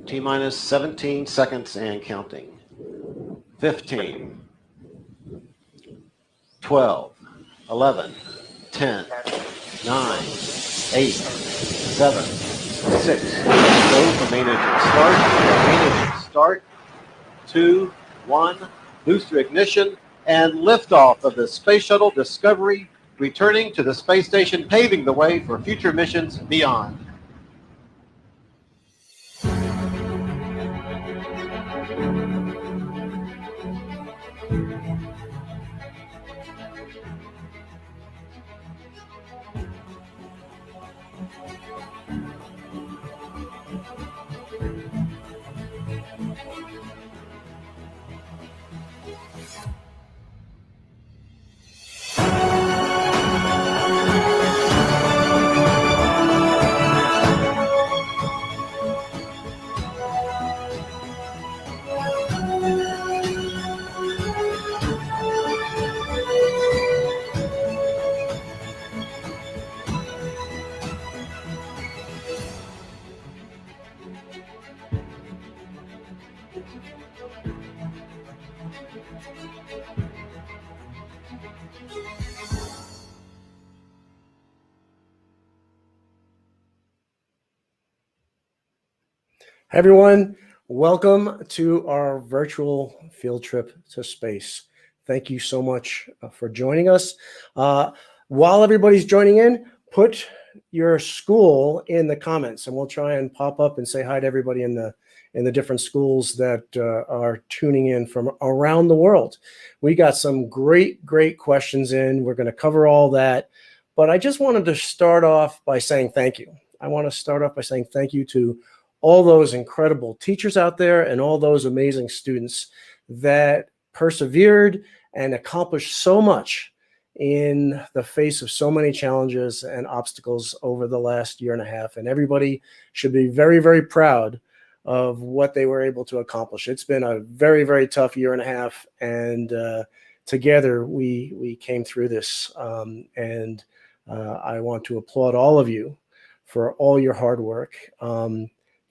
T minus 17 seconds and counting. 15, 12, 11, 10, 9, 8, 7, 6. Go for main engine start. Main engine start. 2, 1. Booster ignition and liftoff of the Space Shuttle Discovery, returning to the space station, paving the way for future missions beyond. Hey everyone, welcome to our virtual field trip to space. Thank you so much for joining us. While everybody's joining in, put your school in the comments and we'll try and pop up and say hi to everybody in the different schools that are tuning in from around the world. We got some great questions in. We're going to cover all that, but I just wanted to start off by saying thank you. I want to start off by saying thank you to all those incredible teachers out there and all those amazing students that persevered and accomplished so much in the face of so many challenges and obstacles over the last year and a half. And everybody should be very proud of what they were able to accomplish. It's been a very tough year and a half, and together we came through this. And I want to applaud all of you for all your hard work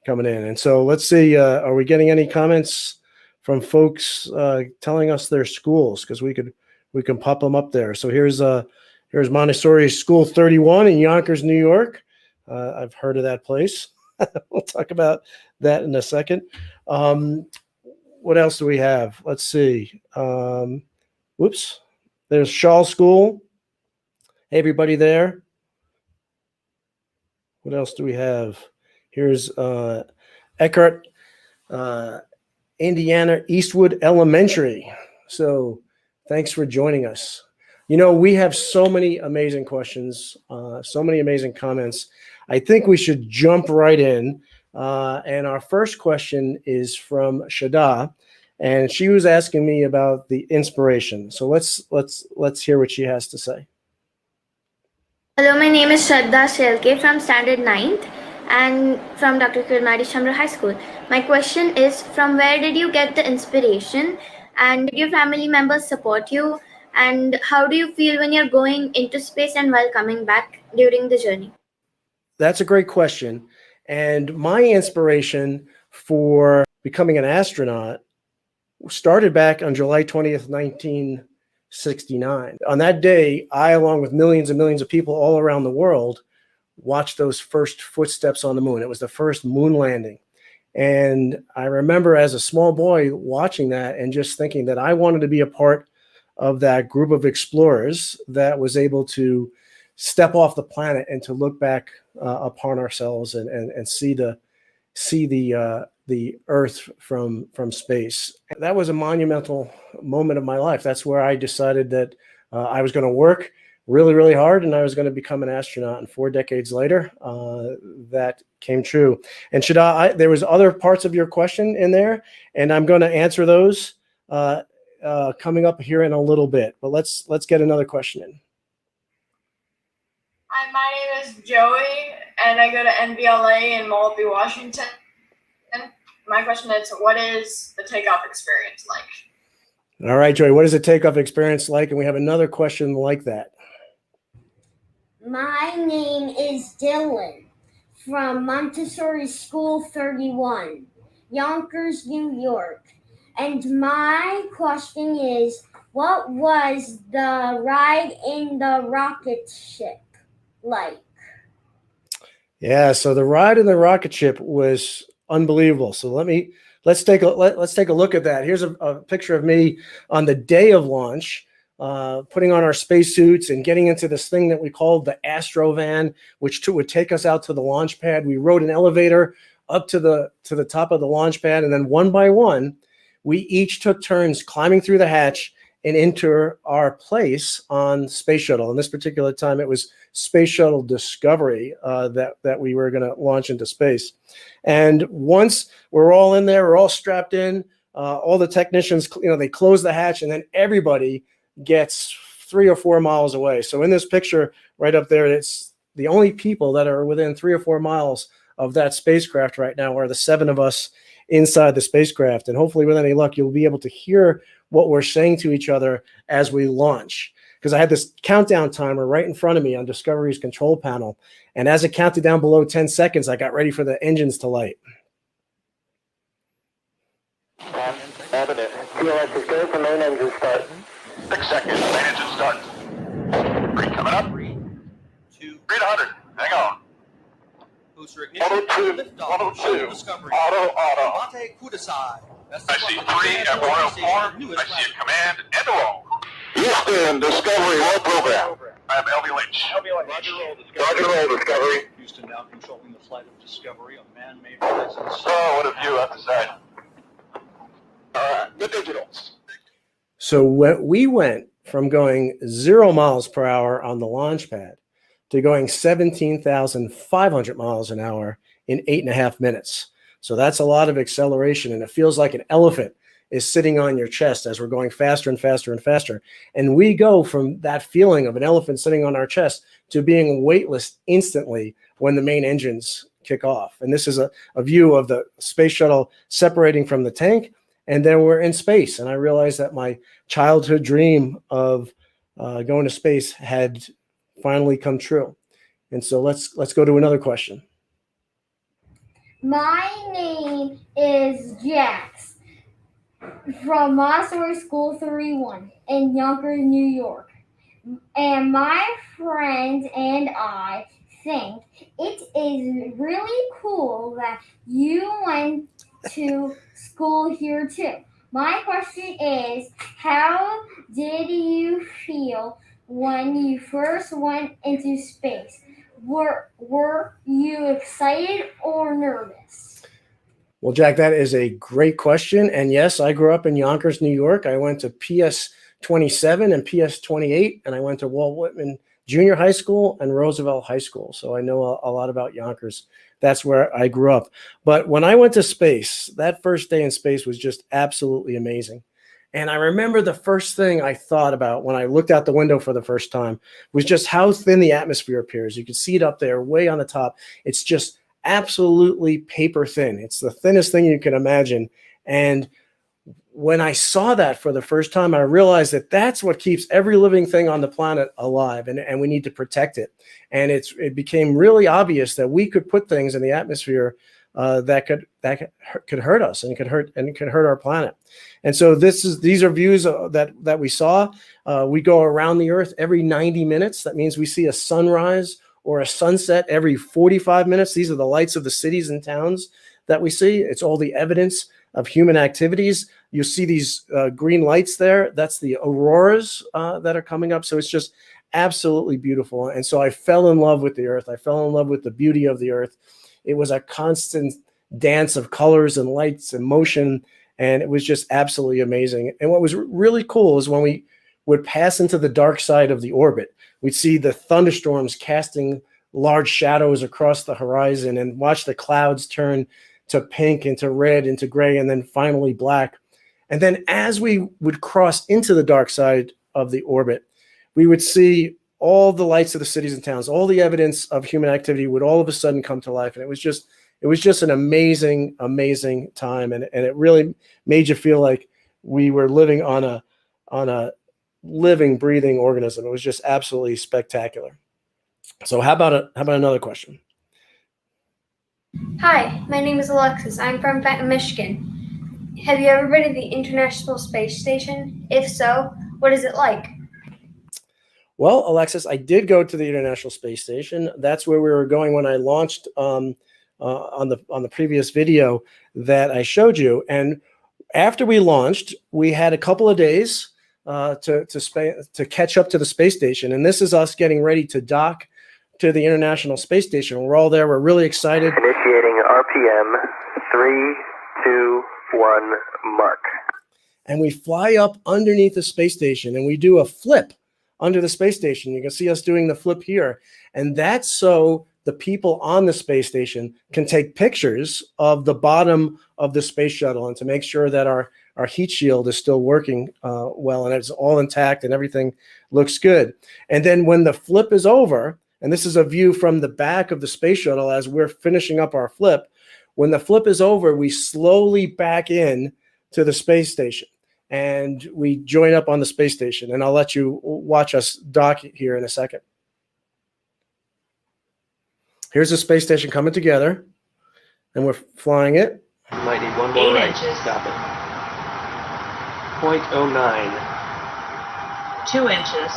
coming in. And so let's see, are we getting any comments from folks telling us their schools? Because we can pop them up there. So here's Montessori School 31 in Yonkers, New York. I've heard of that place. We'll talk about that in a second. What else do we have? Let's see. Whoops. There's Shaw School. Hey, everybody there. What else do we have? Here's Elkhart, Indiana, Eastwood Elementary. So thanks for joining us. You know, we have so many amazing questions, so many amazing comments. I think we should jump right in. And our first question is from Shada, and she was asking me about the inspiration. So let's hear what she has to say. Hello, my name is Shraddha Shelke from Standard 9th and from Dr. Kirmadi Shamra High School. My question is, from where did you get the inspiration, and did your family members support you, and how do you feel when you're going into space and while coming back during the journey? That's a great question. And my inspiration for becoming an astronaut started back on July 20th, 1969. On that day, I, along with millions and millions of people all around the world, watched those first footsteps on the moon. It was the first moon landing. And I remember as a small boy watching that and just thinking that I wanted to be a part of that group of explorers that was able to step off the planet and to look back upon ourselves and see the Earth from space. That was a monumental moment of my life. That's where I decided that I was going to work really hard and I was going to become an astronaut. And 4 decades later, that came true. And Shada, there was other parts of your question in there, and I'm going to answer those coming up here in a little bit. But let's get another question in. Hi, my name is Joey, and I go to NVLA in Mulvey, Washington. My question is, what is the takeoff experience like? All right, Joey, what is the takeoff experience like? And we have another question like that. My name is Dylan from Montessori School 31. Yonkers, New York. And my question is, what was the ride in the rocket ship like? Yeah, so the ride in the rocket ship was unbelievable. So let's take a look at that. Here's a picture of me on the day of launch, putting on our spacesuits and getting into this thing that we called the Astro van, which would take us out to the launch pad. We rode an elevator up to the top of the launch pad, and then one by one, we each took turns climbing through the hatch and into our place on Space Shuttle. And this particular time, it was Space Shuttle Discovery that we were going to launch into space. And once we're all in there, we're all strapped in, all the technicians, they close the hatch, and then everybody gets 3 or 4 miles away. So in this picture right up there, it's the only people that are within 3 or 4 miles of that spacecraft right now are the 7 of us inside the spacecraft. And hopefully with any luck, you'll be able to hear what we're saying to each other as we launch. Because I had this countdown timer right in front of me on Discovery's control panel. And as it counted down below 10 seconds, I got ready for the engines to light. Evident. QLS is go for main engine start. 6 seconds, main engine start. 3 coming up. 3, 2, 300. Hang on. booster ignition. Auto 2. Shuttle Discovery. Auto. Mate Kudasai. I see 3 at 104. I see a command and a roll. Houston, Discovery, roll program. I have LB Lynch. Roger roll, Discovery. Houston now controlling the flight of Discovery, a man-made presence. Oh, what have you have to say? Good digitals. So we went from going 0 miles per hour on the launch pad to going 17,500 miles an hour in 8.5 minutes. So that's a lot of acceleration, and it feels like an elephant is sitting on your chest as we're going faster and faster and faster. And we go from that feeling of an elephant sitting on our chest to being weightless instantly when the main engines kick off. And this is a view of the space shuttle separating from the tank, and then we're in space. And I realized that my childhood dream of going to space had finally come true. And so let's go to another question. My name is Jax from Montessori School 31 in Yonkers, New York. And my friend and I think it is really cool that you went to school here too. My question is, how did you feel when you first went into space? Were you excited or nervous? Well, Jack, that is a great question. And yes, I grew up in Yonkers, New York. I went to PS 27 and PS 28, and I went to Walt Whitman Junior High School and Roosevelt High School. So I know a lot about Yonkers. That's where I grew up. But when I went to space, that first day in space was just absolutely amazing. And I remember the first thing I thought about when I looked out the window for the first time was just how thin the atmosphere appears. You can see it up there way on the top. It's just absolutely paper thin. It's the thinnest thing you can imagine. And when I saw that for the first time, I realized that that's what keeps every living thing on the planet alive, and we need to protect it. And it became really obvious that we could put things in the atmosphere that could hurt us and could hurt our planet. And so these are views that we saw. We go around the Earth every 90 minutes. That means we see a sunrise or a sunset every 45 minutes. These are the lights of the cities and towns that we see. It's all the evidence of human activities. You see these green lights there. That's the auroras that are coming up. So it's just absolutely beautiful. And so I fell in love with the Earth. I fell in love with the beauty of the Earth. It was a constant dance of colors and lights and motion, and it was just absolutely amazing. And what was really cool is when we would pass into the dark side of the orbit, we'd see the thunderstorms casting large shadows across the horizon and watch the clouds turn to pink, into red, into gray, and then finally black. And then as we would cross into the dark side of the orbit, we would see all the lights of the cities and towns, all the evidence of human activity would all of a sudden come to life. And it was just an amazing, amazing time. And it really made you feel like we were living on a living, breathing organism. It was just absolutely spectacular. So how about another question? Hi, my name is Alexis. I'm from Michigan. Have you ever been to the International Space Station? If so, what is it like? Well, Alexis, I did go to the International Space Station. That's where we were going when I launched on the previous video that I showed you. And after we launched, we had a couple of days to catch up to the space station. And this is us getting ready to dock to the International Space Station. We're all there. We're really excited. Initiating RPM 3, 2, 1, mark. And we fly up underneath the space station and we do a flip under the space station. You can see us doing the flip here. And that's so the people on the space station can take pictures of the bottom of the space shuttle and to make sure that our heat shield is still working well and it's all intact and everything looks good. And then when the flip is over, and this is a view from the back of the space shuttle as we're finishing up our flip, when the flip is over, we slowly back in to the space station. And we join up on the space station, and I'll let you watch us dock here in a second. Here's the space station coming together, and we're flying it. You might need one more right. Stop it. 0.09. 2 inches.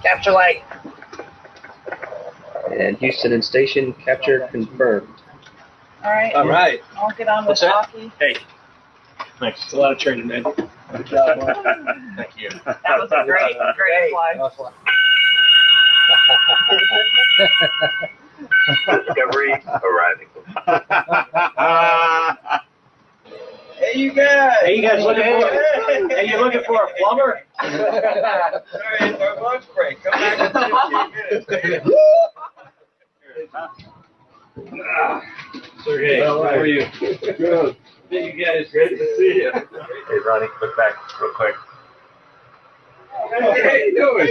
Capture light. And Houston and station capture confirmed. All right. All right. I'll get on with What's that? hockey. Hey. Thanks. It's a lot of training, man. Good job. Thank you. That was a great flight. Discovery arriving. Hey, you guys looking for? Hey, you looking for a plumber? Sorry, it's our lunch break. Come back in 15 minutes. Sergey, how are you? Good. Hey, you guys, great to see you. Hey, Ronnie, look back real quick. Hey, how you doing?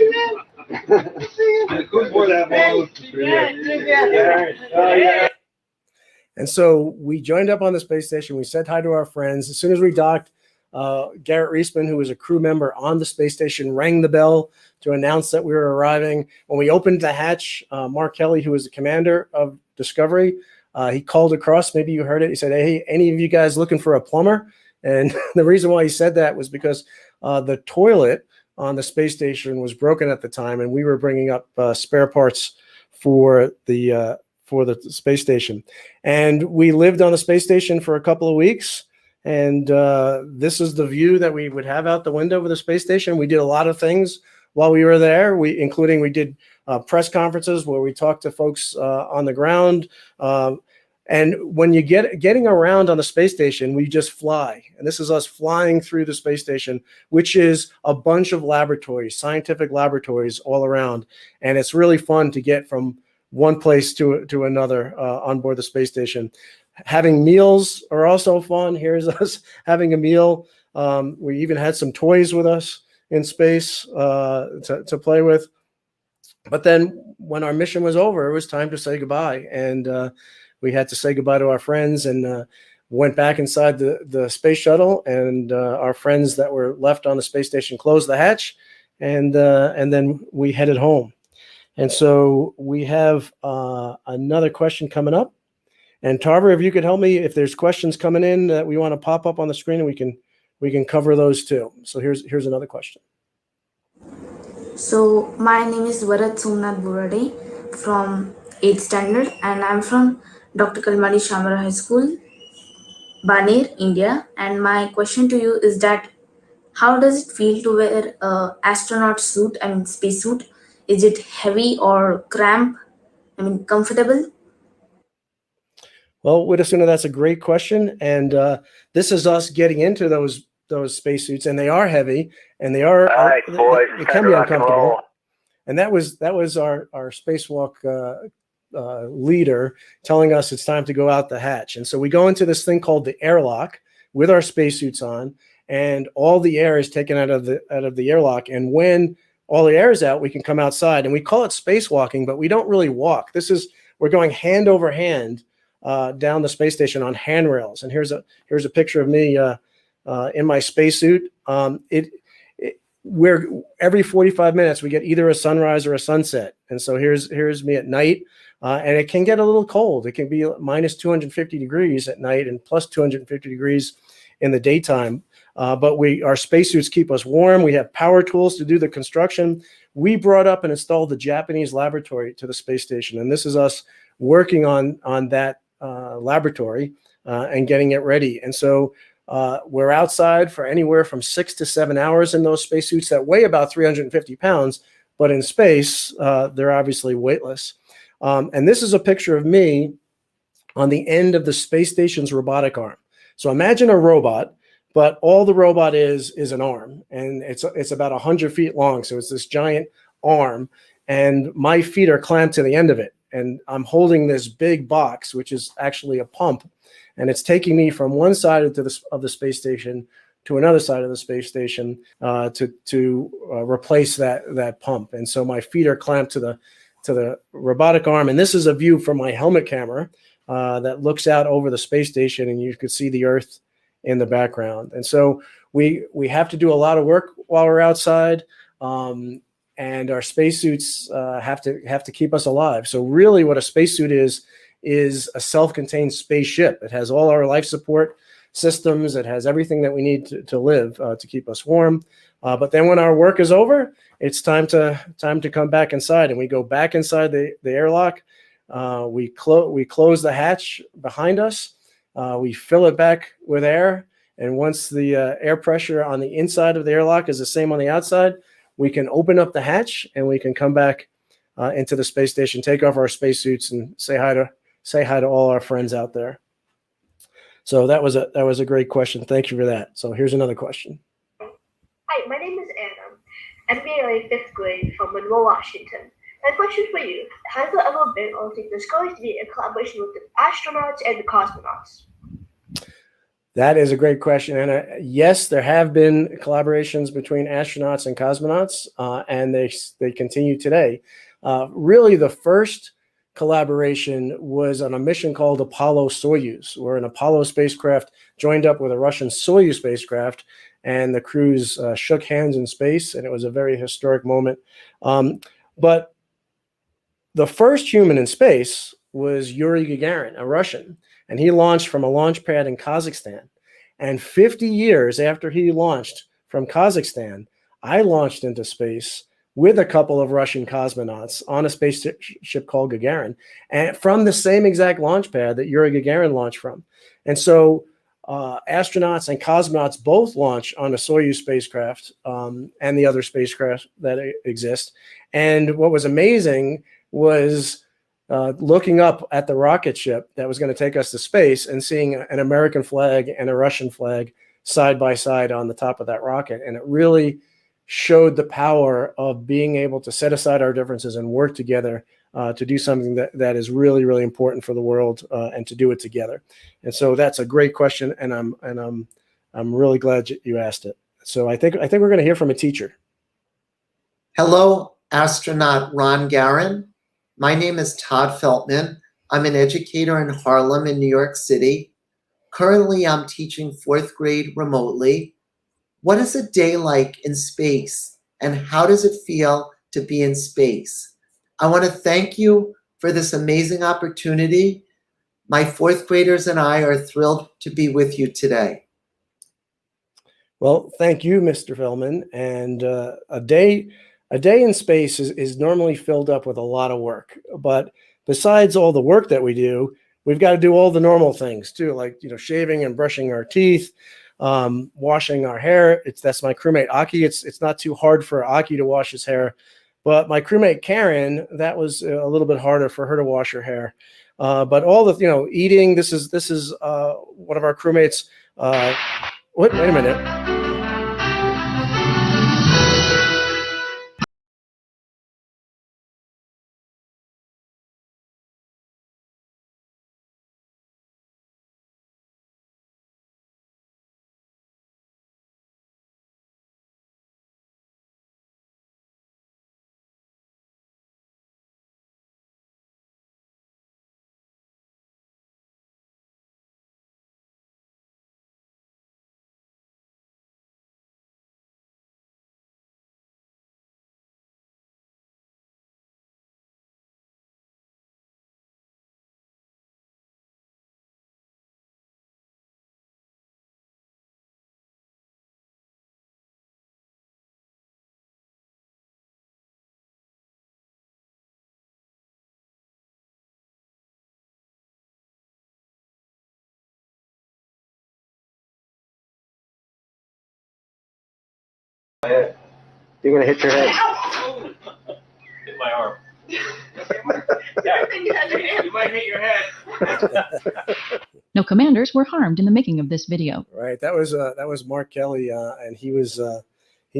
Who's for that ball? Yeah. And so we joined up on the space station. We said hi to our friends. As soon as we docked, Garrett Reisman, who was a crew member on the space station, rang the bell to announce that we were arriving. When we opened the hatch, Mark Kelly, who was the commander of Discovery, he called across. Maybe you heard it. He said, "Hey, any of you guys looking for a plumber?" And the reason why he said that was because the toilet on the space station was broken at the time, and we were bringing up spare parts for the space station. And we lived on the space station for a couple of weeks. And this is the view that we would have out the window of the space station. We did a lot of things while we were there. We did press conferences where we talked to folks on the ground. And when you getting around on the space station, we just fly. And this is us flying through the space station, which is a bunch of laboratories, scientific laboratories all around. And it's really fun to get from one place to another on board the space station. Having meals are also fun. Here's us having a meal. We even had some toys with us in space to play with. But then when our mission was over, it was time to say goodbye. And we had to say goodbye to our friends and went back inside the space shuttle. And our friends that were left on the space station closed the hatch. And then we headed home. And so we have another question coming up. And Tarver, if you could help me, if there's questions coming in that we want to pop up on the screen, and we can cover those too. So here's another question. So my name is Varat Somnath Burade from 8th standard, and I'm from Dr. Kalmadi Shamra High School, Baner, India. And my question to you is that how does it feel to wear a astronaut suit, space suit? Is it heavy or cramped? Comfortable? Well, Widdasuna, that's a great question. And this is us getting into those spacesuits, and they are heavy, and they are All right, boys, it can be uncomfortable. And that was our spacewalk leader telling us it's time to go out the hatch. And so we go into this thing called the airlock with our spacesuits on, and all the air is taken out of the airlock. And when all the air is out, we can come outside, and we call it spacewalking, but we don't really walk. We're going hand over hand down the space station on handrails. And here's a picture of me in my spacesuit. We're every 45 minutes we get either a sunrise or a sunset. And so here's me at night and it can get a little cold. It can be minus 250 degrees at night and plus 250 degrees in the daytime. But our spacesuits keep us warm. We have power tools to do the construction. We brought up and installed the Japanese laboratory to the space station, and this is us working on that laboratory and getting it ready. And so we're outside for anywhere from 6 to 7 hours in those spacesuits that weigh about 350 pounds, but in space, they're obviously weightless. And this is a picture of me on the end of the space station's robotic arm. So imagine a robot, but all the robot is an arm, and it's about 100 feet long. So it's this giant arm, and my feet are clamped to the end of it. And I'm holding this big box, which is actually a pump, and it's taking me from one side of the space station to another side of the space station to replace that pump. And so my feet are clamped to the robotic arm, and this is a view from my helmet camera that looks out over the space station, and you could see the Earth in the background. And so we have to do a lot of work while we're outside, and our spacesuits have to keep us alive. So really what a spacesuit is a self-contained spaceship. It has all our life support systems. It has everything that we need to live to keep us warm. But then when our work is over, it's time to come back inside, and we go back inside the airlock. We close the hatch behind us. We fill it back with air, and once the air pressure on the inside of the airlock is the same on the outside, we can open up the hatch and we can come back into the space station, take off our spacesuits, and say hi to all our friends out there. So that was a great question. Thank you for that. So here's another question. Hi, my name is Anna. I'm in 5th grade from Monroe, Washington. My question for you: has there ever been, or think there's going to be, a collaboration with the astronauts and the cosmonauts? That is a great question, Anna. Yes, there have been collaborations between astronauts and cosmonauts, and they continue today. Really, the first collaboration was on a mission called Apollo-Soyuz, where an Apollo spacecraft joined up with a Russian Soyuz spacecraft, and the crews shook hands in space, and it was a very historic moment. But the first human in space was Yuri Gagarin, a Russian, and he launched from a launch pad in Kazakhstan. And 50 years after he launched from Kazakhstan, I launched into space with a couple of Russian cosmonauts on a spaceship called Gagarin, and from the same exact launch pad that Yuri Gagarin launched from. And so astronauts and cosmonauts both launch on a Soyuz spacecraft and the other spacecraft that exist. And what was amazing was looking up at the rocket ship that was going to take us to space and seeing an American flag and a Russian flag side by side on the top of that rocket. And it really showed the power of being able to set aside our differences and work together to do something that is really, really important for the world, and to do it together. And so that's a great question, and I'm really glad you asked it. So I think we're going to hear from a teacher. Hello, Astronaut Ron Garan. My name is Todd Feltman. I'm an educator in Harlem in New York City. Currently, I'm teaching 4th grade remotely. What is a day like in space, and how does it feel to be in space? I want to thank you for this amazing opportunity. My 4th graders and I are thrilled to be with you today. Well, thank you, Mr. Feldman. And a day in space is normally filled up with a lot of work. But besides all the work that we do, we've got to do all the normal things too, like shaving and brushing our teeth, washing our hair. That's my crewmate Aki. It's not too hard for Aki to wash his hair, but my crewmate Karen, that was a little bit harder for her to wash her hair. But all the eating. This is one of our crewmates. Wait a minute. You're gonna hit your head. Hit my arm. Yeah, you might hit your head. No commanders were harmed in the making of this video. Right. That was Mark Kelly, and he was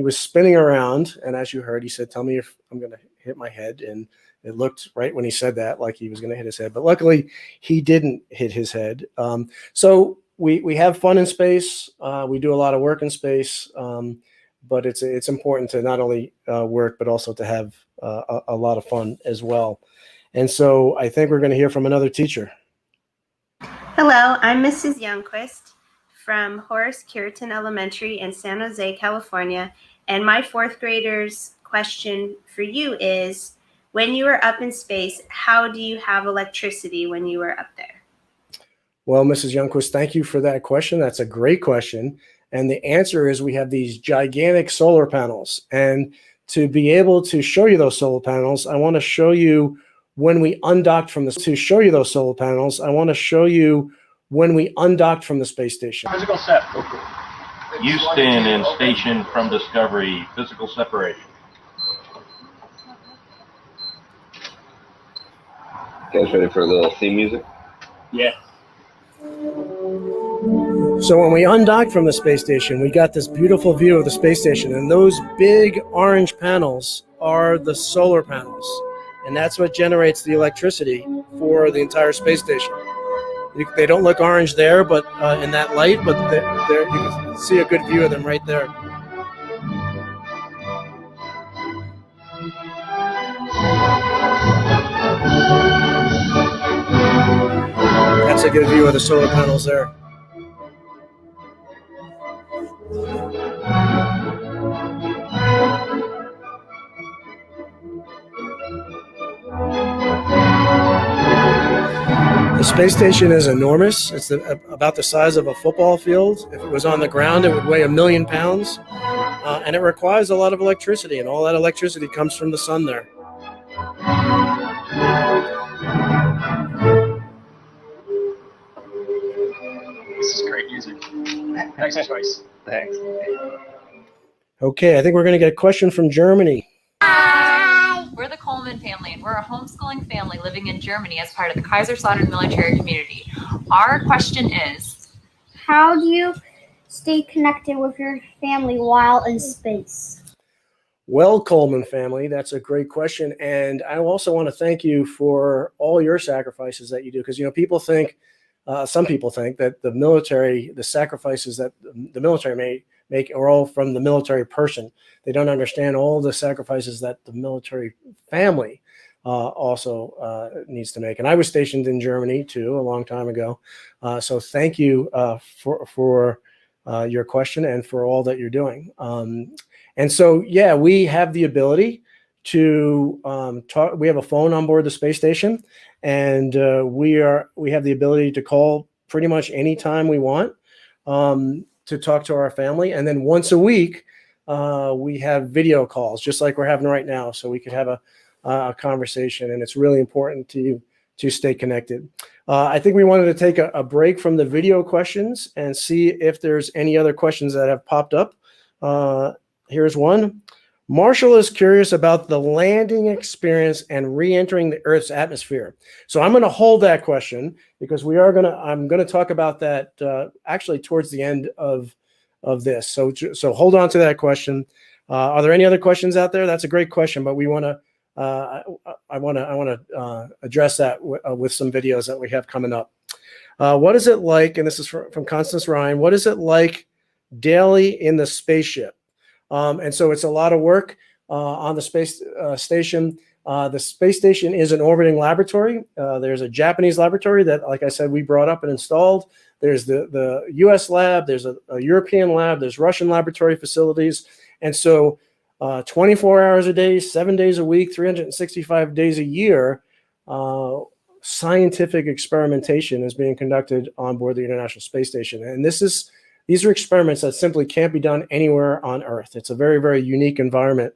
spinning around, and as you heard, he said, "Tell me if I'm going to hit my head," and it looked right when he said that like he was going to hit his head, but luckily he didn't hit his head. So we have fun in space. We do a lot of work in space, but it's important to not only work but also to have a lot of fun as well. And so I think we're going to hear from another teacher. Hello, I'm Mrs. Youngquist from Horace Curitan Elementary in San Jose, California, and my fourth grader's question for you is, when you were up in space, how do you have electricity when you were up there? Well, Mrs. Youngquist, thank you for that question. That's a great question. And the answer is we have these gigantic solar panels. And to be able to show you those solar panels, I want to show you when we undocked from the space station. Physical set. Houston and station from Discovery. Physical separation. You guys ready for a little theme music? Yeah. So when we undocked from the space station, we got this beautiful view of the space station, and those big orange panels are the solar panels, and that's what generates the electricity for the entire space station. They don't look orange there, but in that light, but you can see a good view of them right there. That's a good view of the solar panels there. The space station is enormous. It's about the size of a football field. If it was on the ground, it would weigh 1 million pounds. And it requires a lot of electricity, and all that electricity comes from the sun there. This is great music. Nice choice. Thanks. Okay, I think we're going to get a question from Germany. We're the Coleman family, and we're a homeschooling family living in Germany as part of the Kaiserslautern military community. Our question is, how do you stay connected with your family while in space? Well, Coleman family, that's a great question. And I also want to thank you for all your sacrifices that you do. Because, people think, some people think that the sacrifices that the military make are all from the military person. They don't understand all the sacrifices that the military family also needs to make. And I was stationed in Germany too a long time ago. So thank you for your question and for all that you're doing. And so, yeah, we have the ability to talk. We have a phone on board the space station, and we have the ability to call pretty much anytime we want to talk to our family. And then once a week, we have video calls, just like we're having right now, so we could have a conversation. And it's really important to stay connected. I think we wanted to take a break from the video questions and see if there's any other questions that have popped up. Here's one. Marshall is curious about the landing experience and re-entering the Earth's atmosphere. So I'm going to hold that question because I'm going to talk about that actually towards the end of this. So hold on to that question. Are there any other questions out there? That's a great question, but we want to I want to address that with some videos that we have coming up. What is it like? And this is from Constance Ryan. What is it like daily in the spaceship? And so it's a lot of work on the space station. The space station is an orbiting laboratory. There's a Japanese laboratory that, like I said, we brought up and installed. There's the U.S. lab. There's a European lab. There's Russian laboratory facilities. And so 24 hours a day, 7 days a week, 365 days a year, scientific experimentation is being conducted on board the International Space Station. And these are experiments that simply can't be done anywhere on Earth. It's a very, very unique environment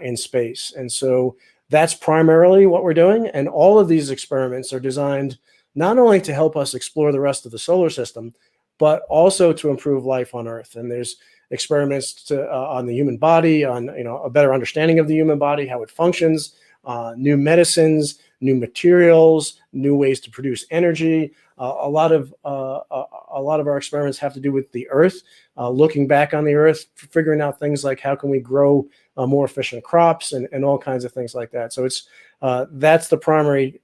in space. And so that's primarily what we're doing. And all of these experiments are designed not only to help us explore the rest of the solar system, but also to improve life on Earth. And there's experiments on the human body, on a better understanding of the human body, how it functions, new medicines, new materials, new ways to produce energy. A lot of our experiments have to do with the Earth, looking back on the Earth, figuring out things like how can we grow more efficient crops and all kinds of things like that. So that's the primary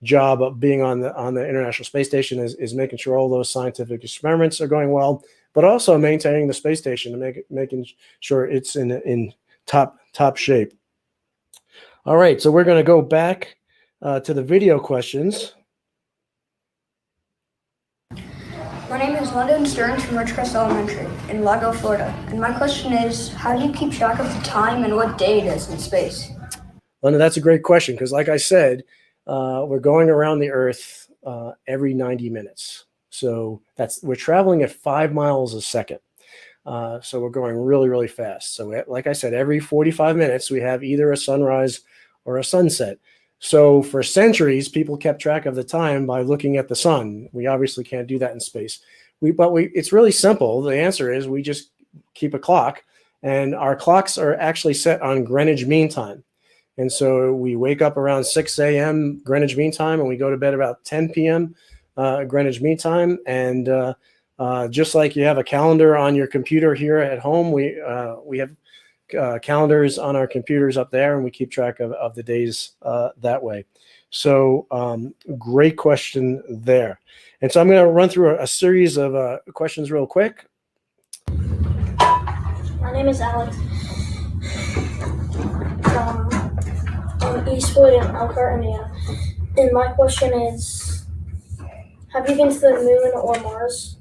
job of being on the International Space Station is making sure all those scientific experiments are going well, but also maintaining the space station and making sure it's in top shape. All right, so we're going to go back to the video questions. My name is London Stearns from Ridgecrest Elementary in Lago, Florida. And my question is, how do you keep track of the time and what day it is in space? London, that's a great question because, like I said, we're going around the Earth every 90 minutes. So we're traveling at 5 miles a second. So we're going really, really fast. So like I said, every 45 minutes, we have either a sunrise or a sunset. So for centuries, people kept track of the time by looking at the sun. We obviously can't do that in space. It's really simple. The answer is we just keep a clock, and our clocks are actually set on Greenwich Mean Time. And so we wake up around 6 a.m. Greenwich Mean Time, and we go to bed about 10 p.m. Greenwich Mean Time. And just like you have a calendar on your computer here at home, we have calendars on our computers up there, and we keep track of the days that way. So great question there. And so I'm going to run through a series of questions real quick. My name is Alex from Eastwood in Elkhart, Indiana. And my question is, have you been to the moon or Mars?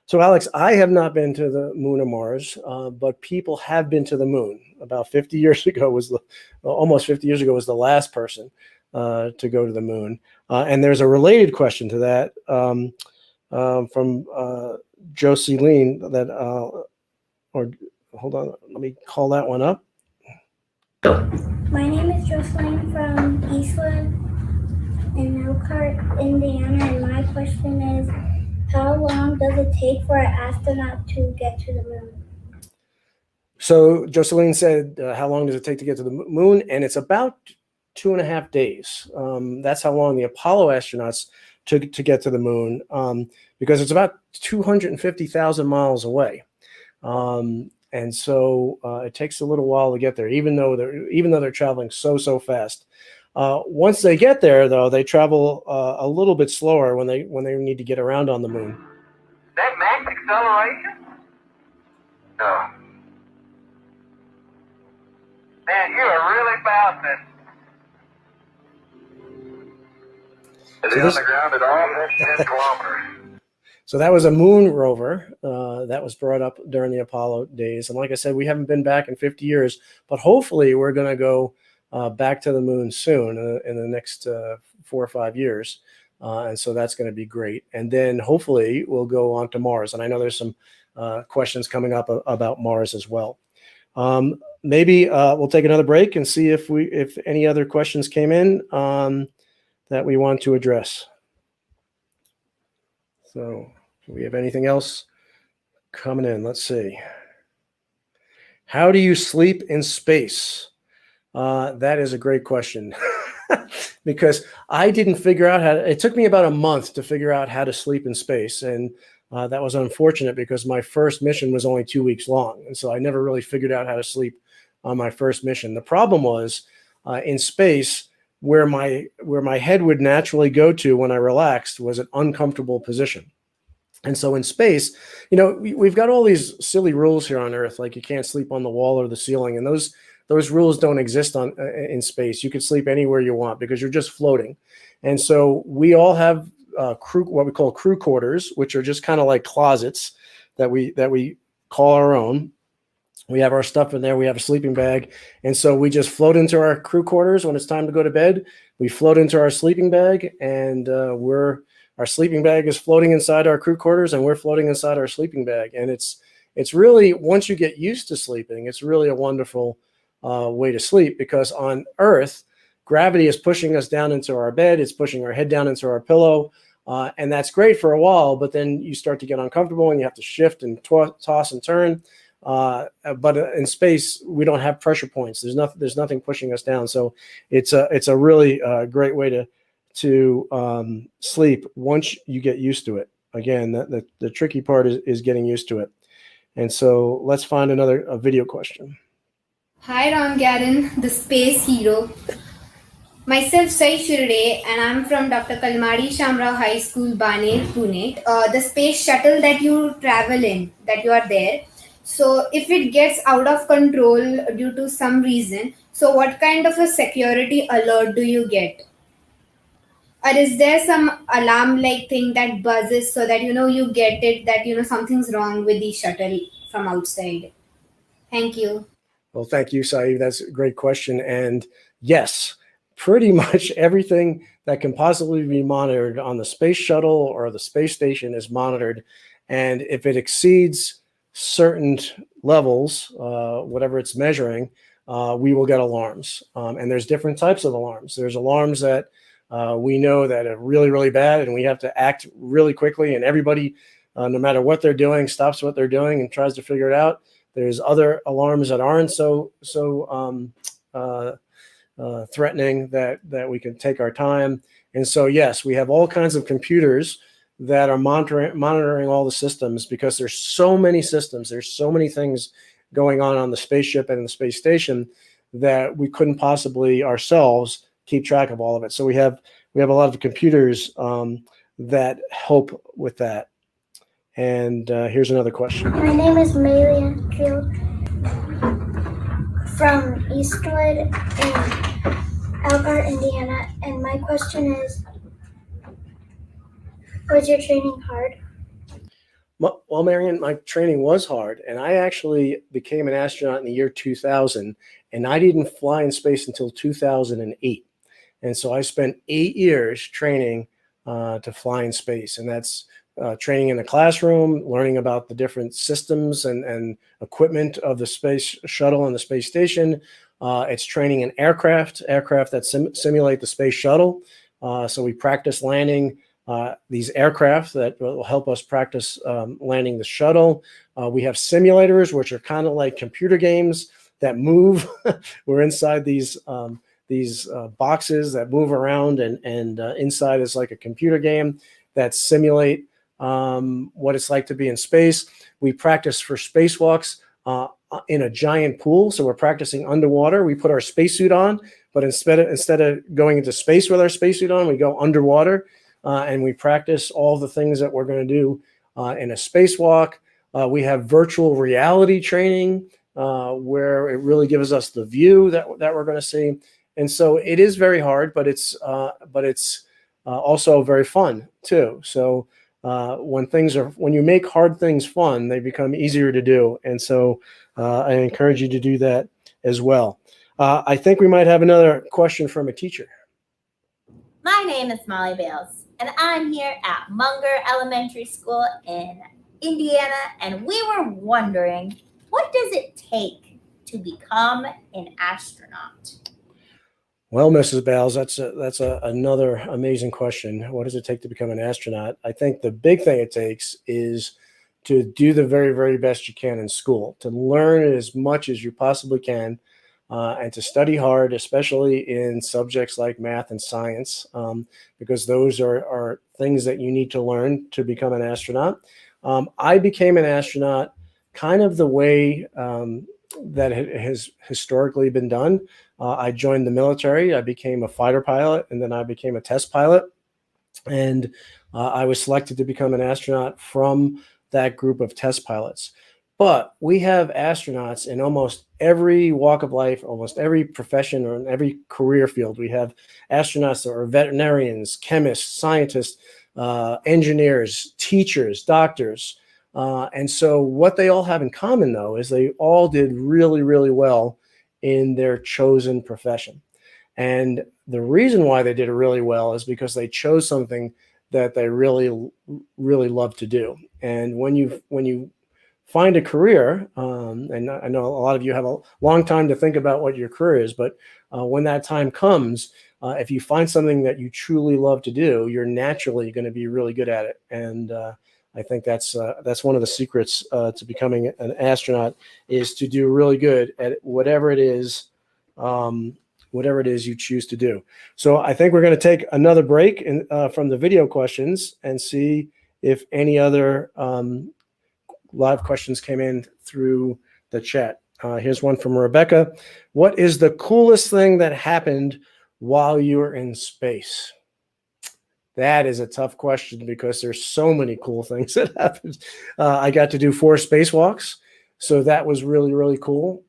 So, Alex, I have not been to the moon or Mars, but people have been to the moon. About 50 years ago almost 50 years ago was the last person to go to the moon. And there's a related question to that from Jocelyn hold on, let me call that one up. My name is Jocelyn from Eastwood in Elkhart, Indiana, and my question is, how long does it take for an astronaut to get to the moon? So Jocelyn said, how long does it take to get to the moon? And it's about 2.5 days. That's how long the Apollo astronauts took to get to the moon, because it's about 250,000 miles away. And so it takes a little while to get there, even though they're traveling so fast. Once they get there, though, they travel a little bit slower when they need to get around on the moon. That max acceleration? No. Man, you are really bouncing. Is he on the ground at all? That's 10 kilometers. So that was a moon rover that was brought up during the Apollo days. And like I said, we haven't been back in 50 years, but hopefully we're going to go back to the moon soon in the next 4 or 5 years. And so that's going to be great. And then hopefully we'll go on to Mars. And I know there's some questions coming up about Mars as well. Maybe we'll take another break and see if any other questions came in that we want to address. So do we have anything else coming in? Let's see. How do you sleep in space? That is a great question because I didn't figure out it took me about a month to figure out how to sleep in space. And that was unfortunate because my first mission was only 2 weeks long. And so I never really figured out how to sleep on my first mission. The problem was in space, where my head would naturally go to when I relaxed was an uncomfortable position. And so in space, we've got all these silly rules here on Earth, like you can't sleep on the wall or the ceiling. And those rules don't exist in space. You can sleep anywhere you want because you're just floating. And so we all have what we call crew quarters, which are just kind of like closets that we call our own. We have our stuff in there. We have a sleeping bag. And so we just float into our crew quarters when it's time to go to bed. We float into our sleeping bag, and our sleeping bag is floating inside our crew quarters, and we're floating inside our sleeping bag. And it's really, once you get used to sleeping, it's really a wonderful way to sleep, because on Earth, gravity is pushing us down into our bed. It's pushing our head down into our pillow. And that's great for a while, but then you start to get uncomfortable and you have to shift and toss and turn. But in space, we don't have pressure points. There's nothing pushing us down. So it's a really great way to sleep once you get used to it. Again, the tricky part is getting used to it. And so let's find another video question. Hi, Ron Garan, the space hero. Myself, Sai Shirde, and I'm from Dr. Kalmadi Shamrao High School, Baner, Pune. The space shuttle that you travel in, that you are there. So if it gets out of control due to some reason, so what kind of a security alert do you get? Or is there some alarm like thing that buzzes so that you get it that something's wrong with the shuttle from outside? Thank you. Well, thank you, Saeed. That's a great question. And yes, pretty much everything that can possibly be monitored on the space shuttle or the space station is monitored. And if it exceeds certain levels, whatever it's measuring, we will get alarms. And there's different types of alarms. There's alarms that we know that are really, really bad, and we have to act really quickly, and everybody, no matter what they're doing, stops what they're doing and tries to figure it out. There's other alarms that aren't so threatening that we can take our time. And so, yes, we have all kinds of computers that are monitoring all the systems, because there's so many systems, there's so many things going on the spaceship and the space station that we couldn't possibly ourselves keep track of all of it. So we have a lot of computers that help with that. And here's another question. My name is Malia Field from Eastwood in Elkhart, Indiana. And my question is, was your training hard? Well, Marion, my training was hard, and I actually became an astronaut in the year 2000, and I didn't fly in space until 2008. And so I spent 8 years training to fly in space, and that's training in the classroom, learning about the different systems and equipment of the space shuttle and the space station. It's training in aircraft that simulate the space shuttle. So we practice landing these aircraft that will help us practice landing the shuttle. We have simulators, which are kind of like computer games that move. We're inside these boxes that move around, and inside is like a computer game that simulate what it's like to be in space. We practice for spacewalks in a giant pool. So we're practicing underwater. We put our spacesuit on, but instead of going into space with our spacesuit on, we go underwater and we practice all the things that we're going to do in a spacewalk. We have virtual reality training where it really gives us the view that we're going to see. And so it is very hard, but it's also very fun too. So when you make hard things fun, they become easier to do. And so I encourage you to do that as well. I think we might have another question from a teacher. My name is Molly Bales, and I'm here at Munger Elementary School in Indiana, and we were wondering, what does it take to become an astronaut? Well, Mrs. Bales, that's another amazing question. What does it take to become an astronaut? I think the big thing it takes is to do the very, very best you can in school, to learn as much as you possibly can, and to study hard, especially in subjects like math and science, because those are things that you need to learn to become an astronaut. I became an astronaut kind of the way that it has historically been done. I joined the military. I became a fighter pilot, and then I became a test pilot. And I was selected to become an astronaut from that group of test pilots. But we have astronauts in almost every walk of life, almost every profession, or in every career field. We have astronauts that are veterinarians, chemists, scientists, engineers, teachers, doctors. And so what they all have in common, though, is they all did really, really well in their chosen profession. And the reason why they did really well is because they chose something that they really, really love to do. And when you find a career, and I know a lot of you have a long time to think about what your career is, but when that time comes, if you find something that you truly love to do, you're naturally going to be really good at it. And I think that's one of the secrets to becoming an astronaut, is to do really good at whatever it is you choose to do. So I think we're going to take another break from the video questions and see if any other live questions came in through the chat. Here's one from Rebecca. What is the coolest thing that happened while you were in space? That is a tough question because there's so many cool things that happened. I got to do 4 spacewalks, so that was really, really cool.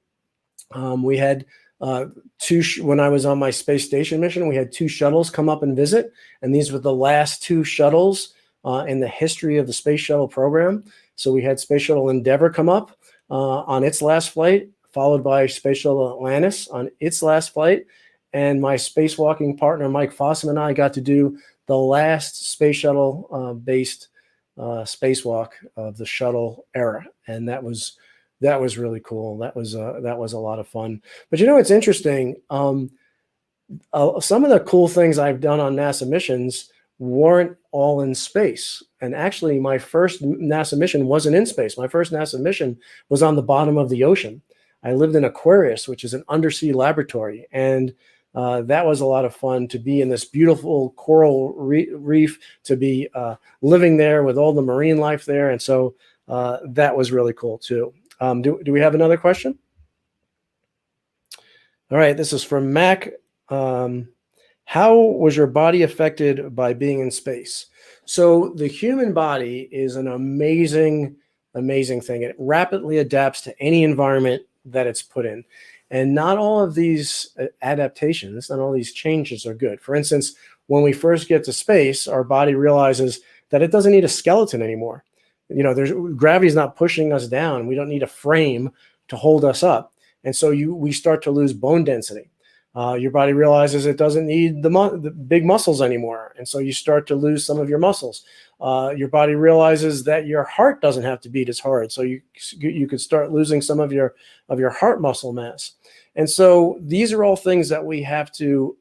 We had when I was on my space station mission, we had 2 shuttles come up and visit, and these were the last 2 shuttles in the history of the space shuttle program. So we had Space Shuttle Endeavour come up on its last flight, followed by Space Shuttle Atlantis on its last flight. And my spacewalking partner, Mike Fossum, and I got to do the last space shuttle based spacewalk of the shuttle era. And that was really cool. That was a lot of fun. But you know, it's interesting. Some of the cool things I've done on NASA missions weren't all in space. And actually, my first NASA mission wasn't in space. My first NASA mission was on the bottom of the ocean. I lived in Aquarius, which is an undersea laboratory. And that was a lot of fun, to be in this beautiful coral reef, to be living there with all the marine life there. And so that was really cool too. Do we have another question? All right, this is from Mac. How was your body affected by being in space? So the human body is an amazing, amazing thing. It rapidly adapts to any environment that it's put in. And not all of these adaptations, not all these changes are good. For instance, when we first get to space, our body realizes that it doesn't need a skeleton anymore. You know, gravity's not pushing us down. We don't need a frame to hold us up. And so we start to lose bone density. Your body realizes it doesn't need the big muscles anymore. And so you start to lose some of your muscles. Your body realizes that your heart doesn't have to beat as hard. So you could start losing some of your heart muscle mass. And so these are all things that we have to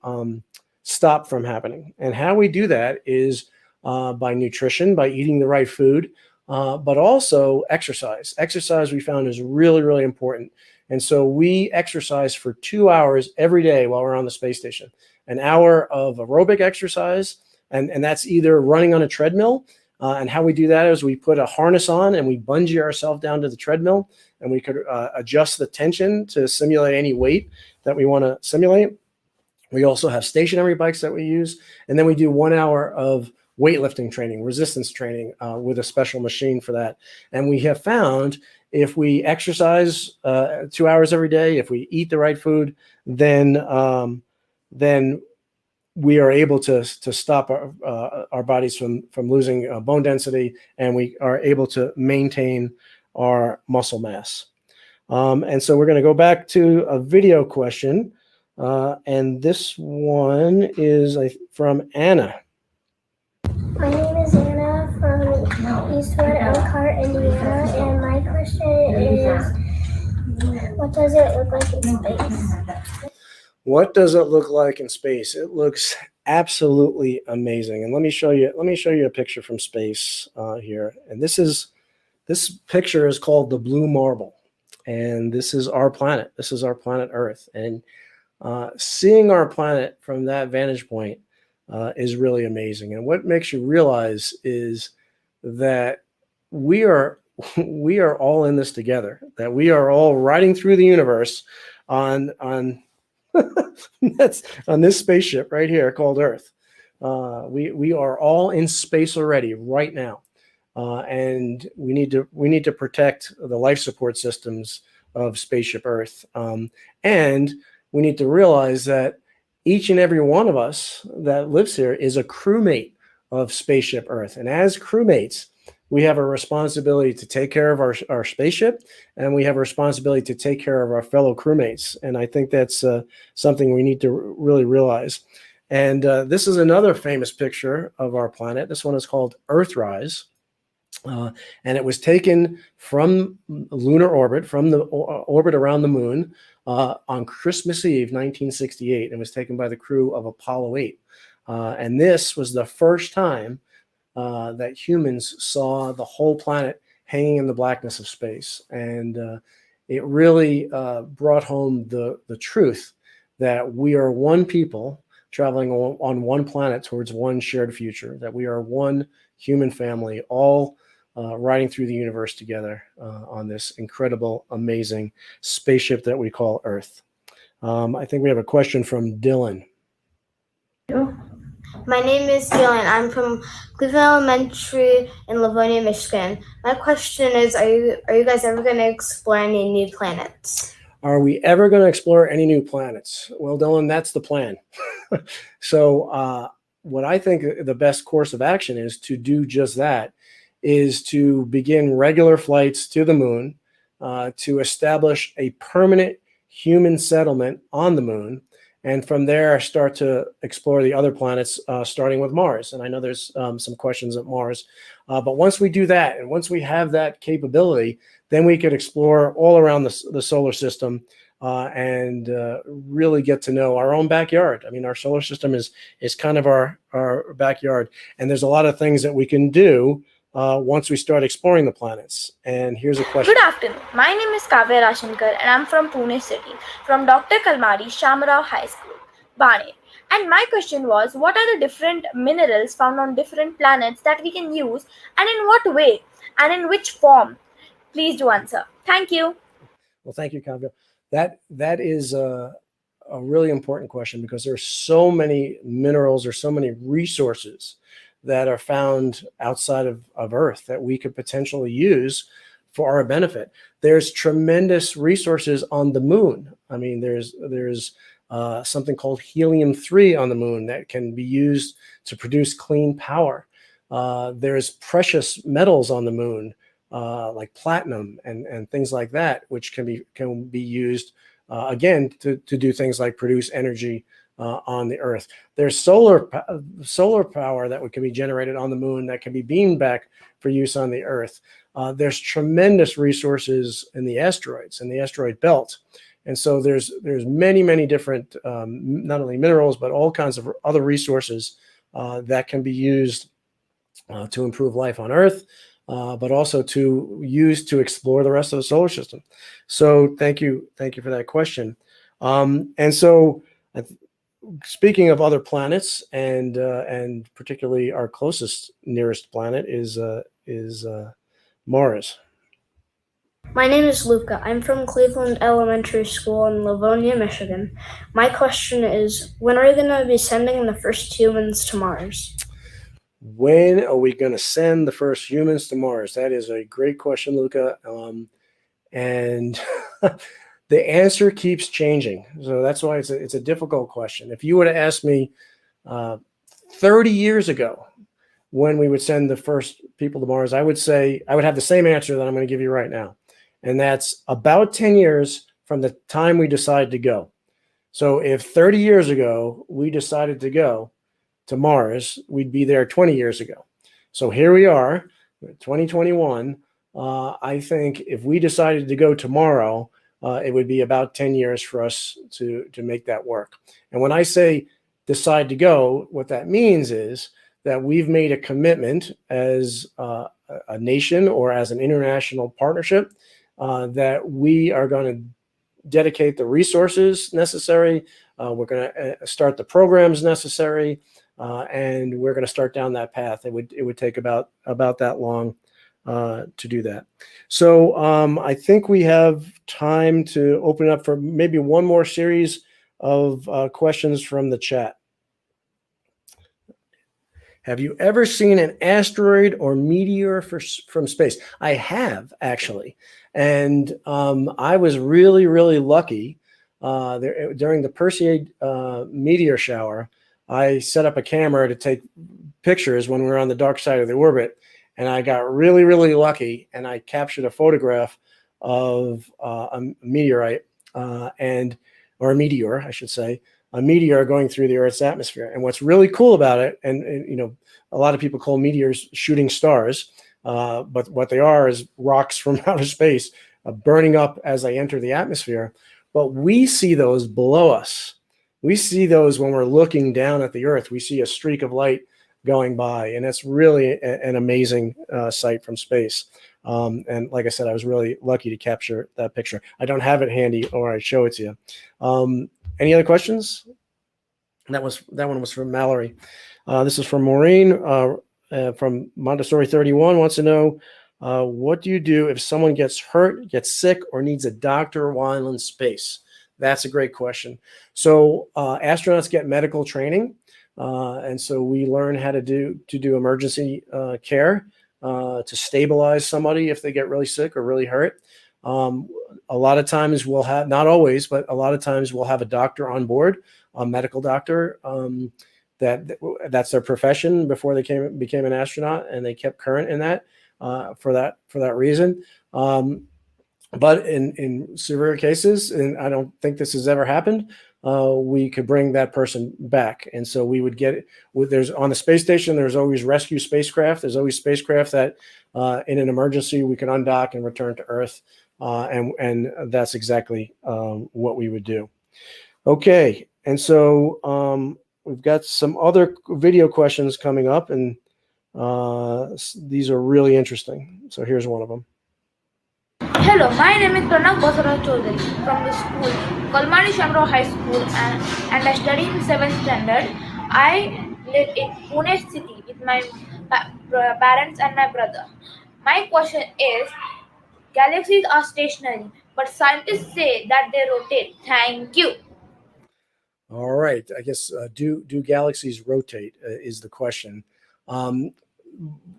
stop from happening. And how we do that is by nutrition, by eating the right food, but also exercise. Exercise, we found, is really, really important. And so we exercise for 2 hours every day while we're on the space station. An hour of aerobic exercise, and that's either running on a treadmill. And how we do that is we put a harness on and we bungee ourselves down to the treadmill, and we could adjust the tension to simulate any weight that we want to simulate. We also have stationary bikes that we use. And then we do 1 hour of weightlifting training, resistance training with a special machine for that. And we have found if we exercise 2 hours every day, if we eat the right food, then we are able to stop our bodies from losing bone density, and we are able to maintain our muscle mass. And so we're going to go back to a video question. And this one is from Anna. My name is Anna from Eastwood, Elkhart, Indiana, and my question is, what does it look like in space? What does it look like in space? It looks absolutely amazing. And let me show you a picture from space here. And this picture is called the blue marble. And this is our planet. This is our planet Earth. And seeing our planet from that vantage point is really amazing. And what makes you realize is that we are all in this together, that we are all riding through the universe on that's on this spaceship right here called Earth. We are all in space already right now. And we need to protect the life support systems of Spaceship Earth. And we need to realize that each and every one of us that lives here is a crewmate of Spaceship Earth. And as crewmates, we have a responsibility to take care of our spaceship, and we have a responsibility to take care of our fellow crewmates. And I think that's something we need to really realize. And this is another famous picture of our planet. This one is called Earthrise. And it was taken from lunar orbit, from the orbit around the moon on Christmas Eve, 1968. It was taken by the crew of Apollo 8. And this was the first time that humans saw the whole planet hanging in the blackness of space. And it really brought home the truth that we are one people traveling on one planet towards one shared future, that we are one human family, all riding through the universe together on this incredible, amazing spaceship that we call Earth. I think we have a question from Dylan. My name is Dylan. I'm from Greenville Elementary in Livonia, Michigan. My question is, are you guys ever going to explore any new planets? Are we ever going to explore any new planets? Well, Dylan, that's the plan. So what I think the best course of action is to do just that, is to begin regular flights to the moon, to establish a permanent human settlement on the moon, and from there start to explore the other planets, starting with Mars. And I know there's some questions at Mars, but once we do that, and once we have that capability, then we could explore all around the solar system and really get to know our own backyard. I mean, our solar system is kind of our backyard, and there's a lot of things that we can do once we start exploring the planets. And here's a question. Good afternoon. My name is Kavya Rashankar and I'm from Pune City, from Dr. Kalmari Shamrao High School, Bane. And my question was, what are the different minerals found on different planets that we can use, and in what way, and in which form? Please do answer. Thank you. Well, thank you, Kavya. That is a really important question, because there are so many minerals or so many resources that are found outside of Earth that we could potentially use for our benefit. There's tremendous resources on the moon. I mean, there's something called helium-3 on the moon that can be used to produce clean power. There's precious metals on the moon, like platinum and things like that, which can be used again to do things like produce energy on the Earth. There's solar power that can be generated on the moon that can be beamed back for use on the Earth. There's tremendous resources in the asteroids, in the asteroid belt. And so there's many different, not only minerals, but all kinds of other resources that can be used to improve life on Earth, but also to use to explore the rest of the solar system. So thank you for that question. And so speaking of other planets, and particularly our closest nearest planet is Mars. My name is Luca. I'm from Cleveland Elementary School in Livonia, Michigan. My question is, when are you going to be sending the first humans to Mars? When are we going to send the first humans to Mars? That is a great question, Luca. And the answer keeps changing. So that's why it's a difficult question. If you would have asked me 30 years ago when we would send the first people to Mars, I would have the same answer that I'm going to give you right now. And that's about 10 years from the time we decide to go. So if 30 years ago we decided to go to Mars, we'd be there 20 years ago. So here we are, 2021. I think if we decided to go tomorrow, it would be about 10 years for us to make that work. And when I say decide to go, what that means is that we've made a commitment as a nation or as an international partnership that we are going to dedicate the resources necessary. We're going to start the programs necessary, and we're going to start down that path. It would take about that long to do that. So I think we have time to open up for maybe one more series of questions from the chat. Have you ever seen an asteroid or meteor from space? I have, actually. And I was really, really lucky. During the Perseid meteor shower, I set up a camera to take pictures when we were on the dark side of the orbit. And I got really, really lucky, and I captured a photograph of a meteorite or a meteor, I should say, a meteor going through the Earth's atmosphere. And what's really cool about it, and you know, a lot of people call meteors shooting stars. but what they are is rocks from outer space burning up as they enter the atmosphere. But we see those below us. We see those when we're looking down at the Earth. We see a streak of light going by, and it's really an amazing sight from space. And like I said, I was really lucky to capture that picture. I don't have it handy, or I'd show it to you. Any other questions? That one was from Mallory. This is from Maureen from Montessori 31. Wants to know, what do you do if someone gets hurt, gets sick, or needs a doctor while in space? That's a great question. So astronauts get medical training, and so we learn how to do emergency care to stabilize somebody if they get really sick or really hurt. A lot of times we'll have, not always, but a lot of times we'll have a doctor on board, a medical doctor. That's their profession before they became an astronaut, and they kept current in that for that reason. But in severe cases, and I don't think this has ever happened, we could bring that person back. And so we would get there's on the space station, there's always rescue spacecraft. There's always spacecraft that in an emergency we can undock and return to Earth. And that's exactly what we would do. Okay. And so we've got some other video questions coming up, and these are really interesting. So here's one of them. Hello, my name is Pranav Basara Chaudhary from the school Kalmani Shamrao High School, and I study in 7th standard. I live in Pune city with my parents and my brother. My question is, galaxies are stationary, but scientists say that they rotate. Thank you. All right. I guess do galaxies rotate is the question.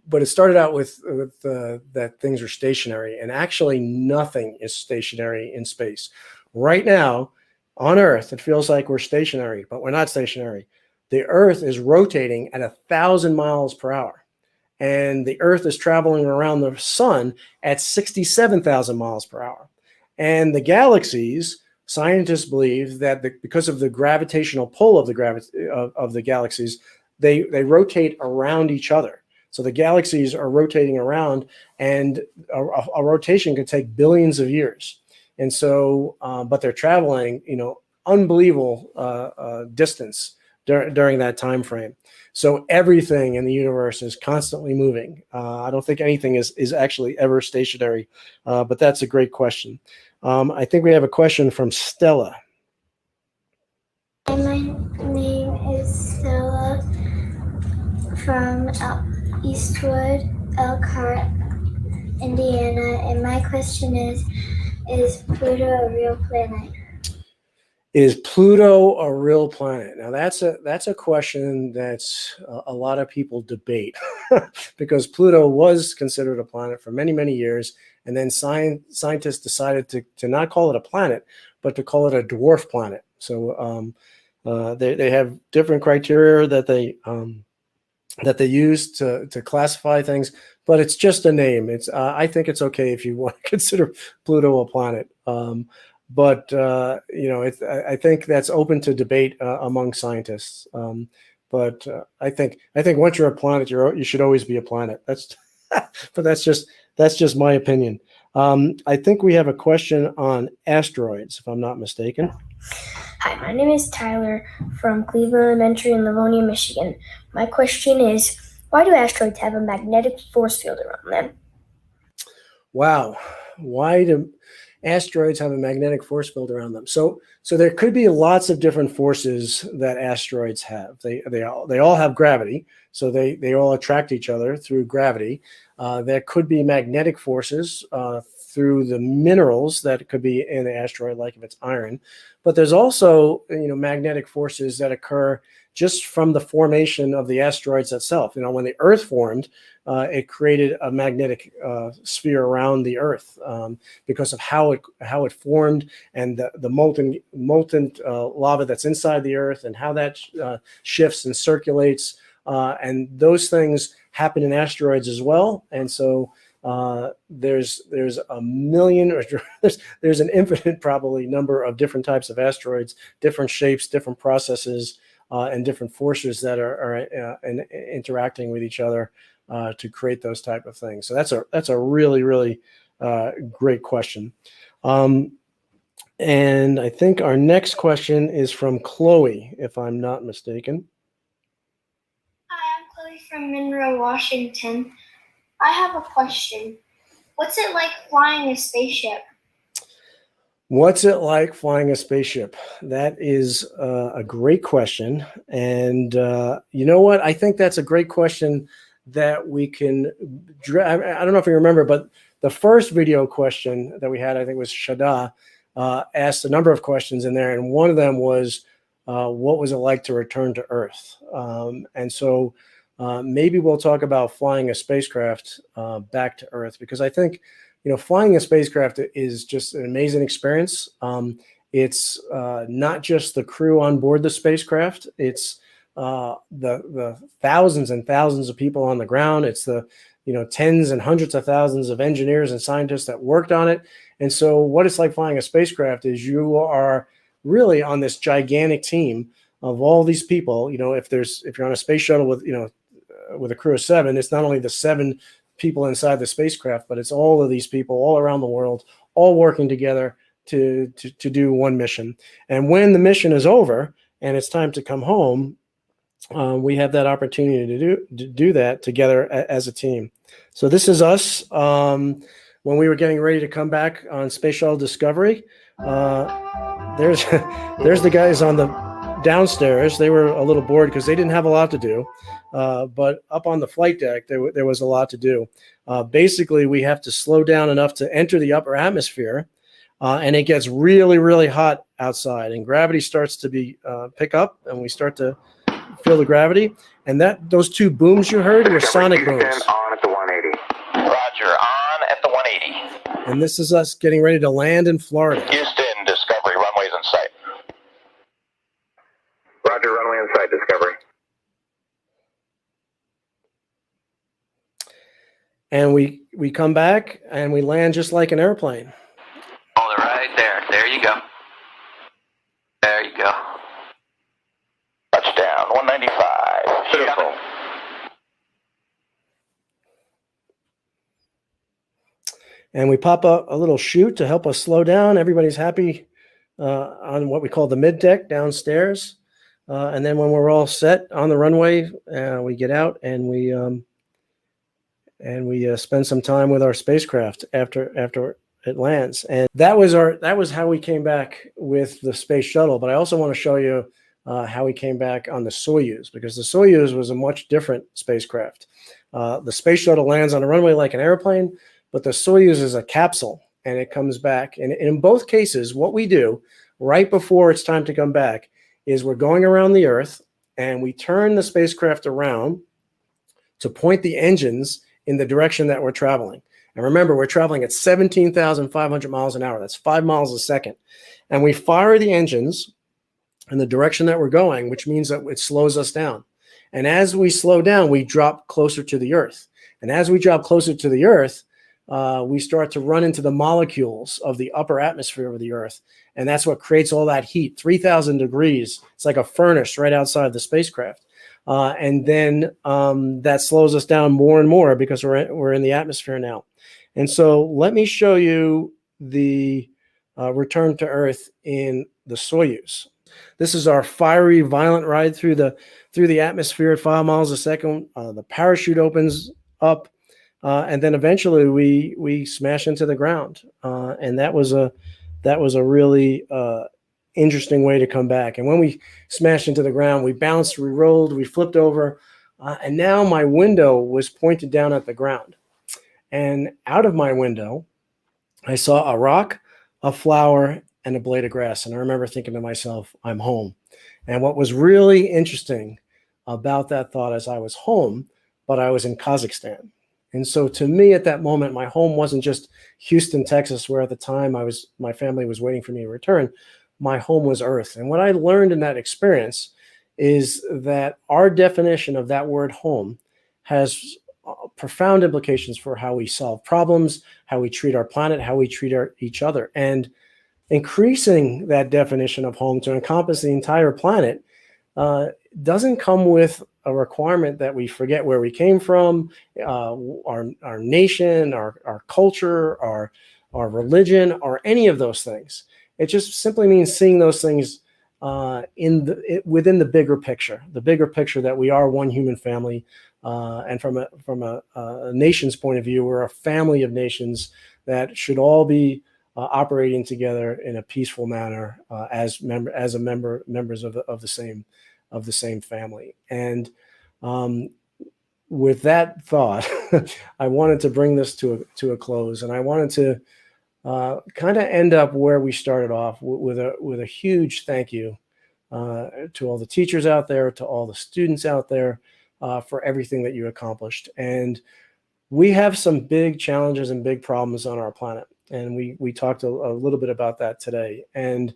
But it started out with that things are stationary, and actually nothing is stationary in space. Right now, on Earth, it feels like we're stationary, but we're not stationary. The Earth is rotating at 1,000 miles per hour, and the Earth is traveling around the sun at 67,000 miles per hour. And the galaxies, scientists believe that because of the gravitational pull of the galaxies, they rotate around each other. So the galaxies are rotating around, and a rotation could take billions of years. And so, but they're traveling, unbelievable distance during that time frame. So everything in the universe is constantly moving. I don't think anything is actually ever stationary, but that's a great question. I think we have a question from Stella. My name is Stella from Eastwood, Elkhart, Indiana, and my question is Pluto a real planet? Is Pluto a real planet? Now that's a question that's a lot of people debate because Pluto was considered a planet for many, many years, and then scientists decided to not call it a planet, but to call it a dwarf planet. So they have different criteria that they use to classify things, but it's just a name. I think it's okay if you want to consider Pluto a planet. But I think that's open to debate among scientists. But I think once you're a planet, you should always be a planet. But that's just my opinion. I think we have a question on asteroids, if I'm not mistaken. Hi, my name is Tyler from Cleveland Elementary in Livonia, Michigan. My question is, why do asteroids have a magnetic force field around them? Wow. Why do asteroids have a magnetic force field around them? So there could be lots of different forces that asteroids have. They all have gravity, so they all attract each other through gravity. There could be magnetic forces through the minerals that could be in the asteroid, like if it's iron. But there's also magnetic forces that occur just from the formation of the asteroids itself. When the Earth formed, it created a magnetic sphere around the Earth because of how it formed, and the molten lava that's inside the Earth, and how that shifts and circulates, and those things happen in asteroids as well. And so there's a million, or there's an infinite probably number of different types of asteroids, different shapes, different processes, and different forces that are interacting with each other. to create those type of things? So that's a really, really great question. And I think our next question is from Chloe, if I'm not mistaken. Hi, I'm Chloe from Monroe, Washington. I have a question. What's it like flying a spaceship? What's it like flying a spaceship? That is a great question. And you know what? I think that's a great question that we can, I don't know if you remember, but the first video question that we had, I think was Shada, asked a number of questions in there. And one of them was, what was it like to return to Earth? And so maybe we'll talk about flying a spacecraft back to Earth, because I think, flying a spacecraft is just an amazing experience. It's not just the crew on board the spacecraft. It's the thousands and thousands of people on the ground. It's the tens and hundreds of thousands of engineers and scientists that worked on it. And so what it's like flying a spacecraft is you are really on this gigantic team of all these people. If you're on a space shuttle with a crew of 7, it's not only the 7 people inside the spacecraft, but it's all of these people all around the world, all working together to do one mission. And when the mission is over and it's time to come home, we have that opportunity to do that together as a team. So this is us when we were getting ready to come back on Space Shuttle Discovery. There's the guys on the downstairs. They were a little bored because they didn't have a lot to do. But up on the flight deck, there was a lot to do. Basically, we have to slow down enough to enter the upper atmosphere, and it gets really, really hot outside, and gravity starts to pick up, and we start to feel the gravity. And those 2 booms you heard were sonic booms. On at the 180. Roger, on at the 180. And this is us getting ready to land in Florida. Houston, Discovery, runways in sight. Roger, runway in sight, Discovery. And we come back and we land just like an airplane. Hold it right there. There you go. There you go. Touchdown, 195. Beautiful. And we pop a little chute to help us slow down. Everybody's happy on what we call the mid deck downstairs. And then when we're all set on the runway, we get out and we spend some time with our spacecraft after it lands. And that was how we came back with the space shuttle. But I also want to show you how we came back on the Soyuz, because the Soyuz was a much different spacecraft. The space shuttle lands on a runway like an airplane, but the Soyuz is a capsule and it comes back. And in both cases, what we do right before it's time to come back is we're going around the Earth and we turn the spacecraft around to point the engines in the direction that we're traveling. And remember, we're traveling at 17,500 miles an hour. That's 5 miles a second. And we fire the engines in the direction that we're going, which means that it slows us down. And as we slow down, we drop closer to the Earth. And as we drop closer to the Earth, we start to run into the molecules of the upper atmosphere of the Earth. And that's what creates all that heat, 3,000 degrees. It's like a furnace right outside the spacecraft. And then that slows us down more and more because we're in the atmosphere now. And so let me show you the return to Earth in the Soyuz. This is our fiery, violent ride through the atmosphere at 5 miles a second. The parachute opens up, and then eventually we smash into the ground. And that was a really interesting way to come back. And when we smashed into the ground, we bounced, we rolled, we flipped over, and now my window was pointed down at the ground. And out of my window, I saw a rock, a flower, and a blade of grass. And I remember thinking to myself, I'm home. And what was really interesting about that thought is I was home, but I was in Kazakhstan. And so to me at that moment, my home wasn't just Houston, Texas, where at the time my family was waiting for me to return. My home was Earth. And what I learned in that experience is that our definition of that word home has profound implications for how we solve problems, how we treat our planet, how we treat each other. And increasing that definition of home to encompass the entire planet doesn't come with a requirement that we forget where we came from, our nation, our culture, our religion, or any of those things. It just simply means seeing those things within the bigger picture that we are one human family. And from a nation's point of view, we're a family of nations that should all be operating together in a peaceful manner as members of the same family. And with that thought, I wanted to bring this to a close, and I wanted to kind of end up where we started off with a huge thank you to all the teachers out there, to all the students out there for everything that you accomplished. And we have some big challenges and big problems on our planet, and we talked a little bit about that today. And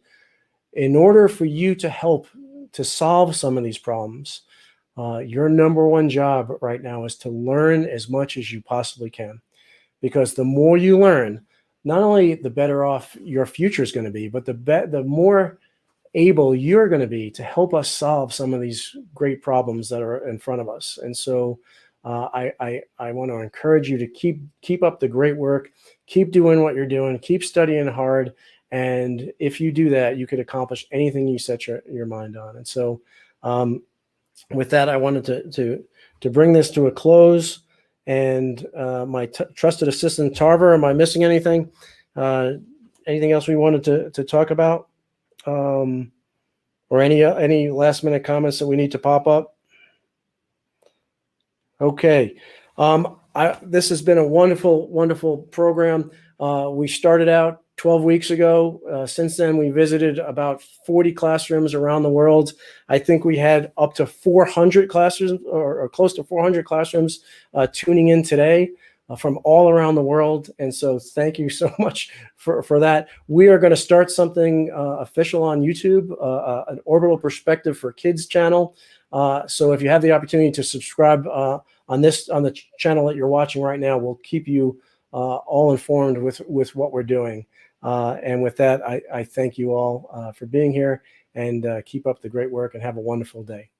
in order for you to help to solve some of these problems, your number one job right now is to learn as much as you possibly can, because the more you learn, not only the better off your future is going to be, but the more able you're going to be to help us solve some of these great problems that are in front of us. And so I want to encourage you to keep up the great work, keep doing what you're doing, keep studying hard. And if you do that, you could accomplish anything you set your mind on. And so with that, I wanted to bring this to a close. And my trusted assistant, Tarver, am I missing anything? Anything else we wanted to talk about? Or any last minute comments that we need to pop up? Okay. This has been a wonderful, wonderful program. We started out 12 weeks ago. Since then, we visited about 40 classrooms around the world. I think we had up to 400 classrooms or close to 400 classrooms tuning in today from all around the world. And so thank you so much for that. We are going to start something official on YouTube, an Orbital Perspective for Kids channel. So if you have the opportunity to subscribe on the channel that you're watching right now, we'll keep you all informed with what we're doing. And with that, I thank you all for being here, and keep up the great work and have a wonderful day.